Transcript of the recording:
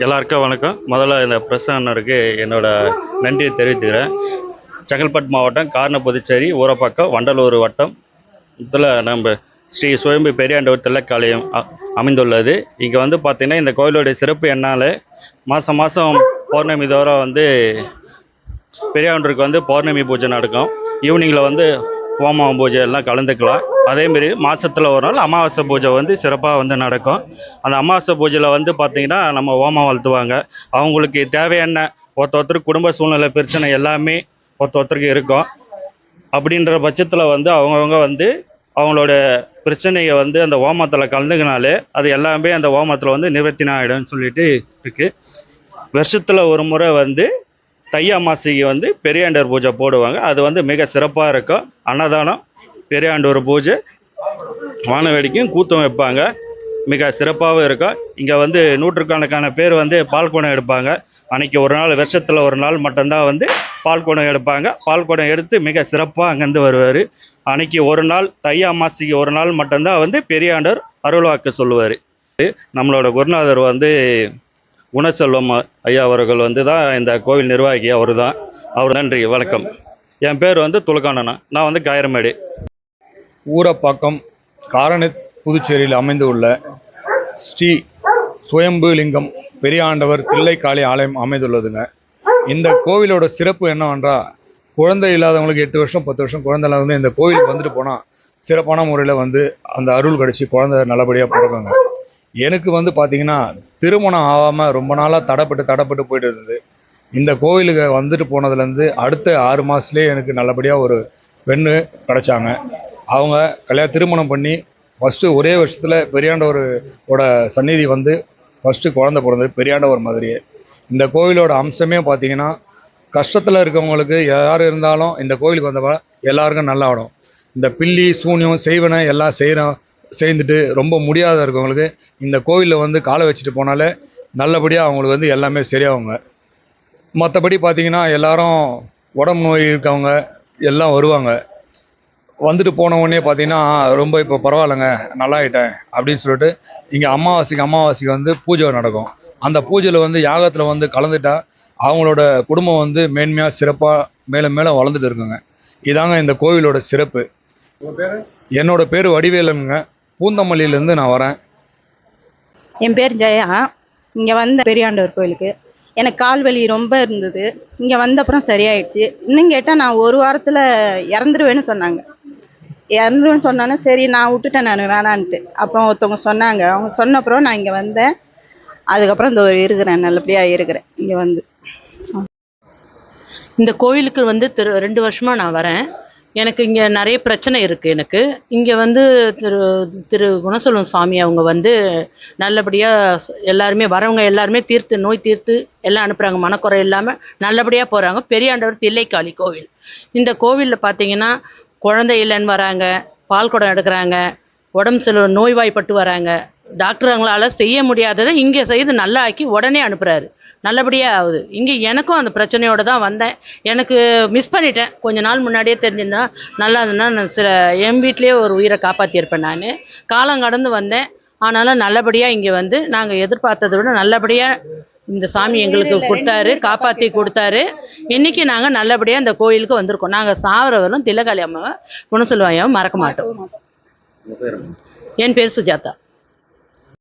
எல்லாருக்கும் வணக்கம். முதல்ல இந்த பிரஸ் அண்ணருக்கு என்னோட நன்றியை தெரிவித்துக்கிறேன். செங்கல்பட்டு மாவட்டம் காரணப்புதுச்சேரி ஊரப்பாக்கம் வண்டலூர் வட்டம் இதில் நம்ம ஸ்ரீ சுயம்பு பெரியாண்டவர் தில்லைக்காலயம் அமைந்துள்ளது. இங்கே வந்து பார்த்திங்கன்னா இந்த கோயிலுடைய சிறப்பு என்னால் மாதம் மாதம் பௌர்ணமி தோறும் வந்து பெரியாண்டருக்கு வந்து பௌர்ணமி பூஜை நடக்கும். ஈவினிங்கில் வந்து ஹோமம் பூஜை எல்லாம் கலந்துக்கலாம். அதேமாரி மாதத்தில் ஒரு நாள் அமாவாசை பூஜை வந்து சிறப்பாக வந்து நடக்கும். அந்த அமாவாசை பூஜையில் வந்து பார்த்திங்கன்னா நம்ம ஹோமம் வளர்த்துவாங்க. அவங்களுக்கு தேவையான ஒருத்தருக்கு குடும்ப சூழ்நிலை பிரச்சனை எல்லாமே ஒருத்தருக்கு இருக்கும். அப்படின்ற பட்சத்தில் வந்து அவங்கவுங்க வந்து அவங்களோட பிரச்சனையை வந்து அந்த ஹோமத்தில் கலந்துக்கினாலே அது எல்லாமே அந்த ஹோமத்தில் வந்து நிவர்த்தின ஆகிடும்னு சொல்லிட்டு இருக்குது. வருஷத்தில் ஒரு முறை வந்து தை அமாவாசைக்கு வந்து பெரியாண்டவர் பூஜை போடுவாங்க. அது வந்து மிக சிறப்பாக இருக்கும். அன்னதானம், பெரியாண்டவர் பூஜை, வான வேடிக்கையும் கூத்தம் வைப்பாங்க. மிக சிறப்பாகவும் இருக்கும். இங்கே வந்து நூற்றுக்கணக்கான பேர் வந்து பால் குடம் எடுப்பாங்க. அன்றைக்கி ஒரு நாள், வருஷத்தில் ஒரு நாள் மட்டும்தான் வந்து பால் குடம் எடுப்பாங்க. பால் குடம் எடுத்து மிக சிறப்பாக அங்கேருந்து வருவார். அன்றைக்கி ஒரு நாள், தை அமாவாசைக்கு ஒரு நாள் மட்டும்தான் வந்து பெரியாண்டவர் அருள்வாக்கு சொல்லுவார். நம்மளோட குருநாதர் வந்து குணசெல்வம் ஐயா அவர்கள் வந்து தான் இந்த கோவில் நிர்வாகி. அவர் தான். அவர் நன்றி, வணக்கம். என் பேர் வந்து துலகானனா. நான் வந்து காயரமேடு ஊரப்பாக்கம் காரண புதுச்சேரியில் அமைந்துள்ள ஸ்ரீ சுயம்பு லிங்கம் பெரியாண்டவர் தில்லைக்காளி ஆலயம் அமைந்துள்ளதுங்க. இந்த கோவிலோட சிறப்பு என்னவென்றால், குழந்தை இல்லாதவங்களுக்கு 8 வருஷம் 10 வருஷம் குழந்தை இல்லாதவங்க இந்த கோவிலுக்கு வந்துட்டு போனால் சிறப்பான முறையில் வந்து அந்த அருள் கிடச்சி குழந்தை நல்லபடியாக பிறக்குங்க. எனக்கு வந்து பார்த்திங்கன்னா திருமணம் ஆகாமல் ரொம்ப நாளாக தடைப்பட்டு போயிட்டு இருந்தது. இந்த கோவிலுக்கு வந்துட்டு போனதுலேருந்து அடுத்த 6 மாதத்துலேயே எனக்கு நல்லபடியாக ஒரு பெண்ணு கிடச்சாங்க. அவங்க திருமணம் பண்ணி ஃபஸ்ட்டு ஒரே வருஷத்தில் பெரியாண்டவரோட சந்நிதி வந்து ஃபஸ்ட்டு குழந்தை பிறந்தது பெரியாண்டவர் மாதிரியே. இந்த கோவிலோட அம்சமே பார்த்திங்கன்னா, கஷ்டத்தில் இருக்கவங்களுக்கு யார் இருந்தாலும் இந்த கோவிலுக்கு வந்தப்ப எல்லாருக்கும் நல்லா ஆடும். இந்த பில்லி சூனியம் செய்வனை எல்லாம் சேர்ந்துட்டு ரொம்ப முடியாத இருக்கவங்களுக்கு இந்த கோவிலில் வந்து காலை வச்சுட்டு போனாலே நல்லபடியாக அவங்களுக்கு வந்து எல்லாமே சரியாகுங்க. மற்றபடி பார்த்திங்கன்னா எல்லாரும் உடம்பு நோய் இருக்கவங்க எல்லாம் வருவாங்க. வந்துட்டு போனவொடனே பார்த்திங்கன்னா ரொம்ப இப்போ பரவாயில்லைங்க நல்லாயிட்டேன் அப்படின்னு சொல்லிட்டு இங்கே அமாவாசைக்கு வந்து பூஜை நடக்கும். அந்த பூஜையில் வந்து யாகத்தில் வந்து கலந்துட்டா அவங்களோட குடும்பம் வந்து மேன்மையாக சிறப்பாக மேலே வளர்ந்துட்டு இருக்குங்க. இதாங்க இந்த கோவிலோட சிறப்பு. என்னோட பேர் வடிவேலுங்க. பூந்தமல்லியிலேருந்து நான் வரேன். என் பேர் ஜெயா. இங்கே வந்த பெரியாண்டவர் கோயிலுக்கு எனக்கு கால் வலி ரொம்ப இருந்தது. இங்கே வந்த அப்புறம் சரியாயிடுச்சு. இன்னும் கேட்டால் நான் ஒரு வாரத்தில் இறந்துருவேன்னு சொன்னாங்க. இறந்துருவேன்னு சொன்னானே சரி நான் விட்டுட்டேன், நான் வேணான்ட்டு. அப்புறம் ஒருத்தவங்க சொன்னாங்க. அவங்க சொன்ன அப்புறம் நான் இங்கே வந்தேன். அதுக்கப்புறம் இந்த இருக்கிறேன், நல்லபடியாக இருக்கிறேன் இங்கே வந்து. இந்த கோயிலுக்கு வந்து 2 வருஷமாக நான் வரேன். எனக்கு இங்கே நிறைய பிரச்சனை இருக்குது. எனக்கு இங்கே வந்து திரு குணசெல்வம் சாமி அவங்க வந்து நல்லபடியாக எல்லாருமே வரவங்க எல்லாருமே நோய் தீர்த்து எல்லாம் அனுப்புகிறாங்க. மனக்குறை இல்லாமல் நல்லபடியாக போகிறாங்க. பெரியாண்டவர் தில்லைக்காளி கோவில். இந்த கோவிலில் பார்த்தீங்கன்னா குழந்தை இல்லைன்னு வராங்க, பால் குடம் எடுக்கிறாங்க, உடம்பு நோய்வாய்ப்பட்டு வராங்க. டாக்டர் அவங்களால செய்ய முடியாததை இங்கே செய்து நல்லா ஆக்கி உடனே அனுப்புகிறாரு. நல்லபடியாக ஆகுது. இங்கே எனக்கும் அந்த பிரச்சனையோடு தான் வந்தேன். எனக்கு மிஸ் பண்ணிட்டேன். கொஞ்ச நாள் முன்னாடியே தெரிஞ்சிருந்தா நல்லா இருந்ததுன்னா நான் என் வீட்லேயே ஒரு உயிரை காப்பாற்றியிருப்பேன். நான் காலம் கடந்து வந்தேன். ஆனாலும் நல்லபடியாக இங்கே வந்து நாங்கள் எதிர்பார்த்ததை விட நல்லபடியாக இந்த சாமி எங்களுக்கு கொடுத்தாரு, காப்பாற்றி கொடுத்தாரு. இன்றைக்கி நாங்கள் நல்லபடியாக இந்த கோயிலுக்கு வந்திருக்கோம். நாங்கள் சாவரவரும் தில்லைக்காளி அம்மாவை குணசெல்வம் ஐயாவை மறக்க மாட்டோம். என் பேர் சுஜாதா.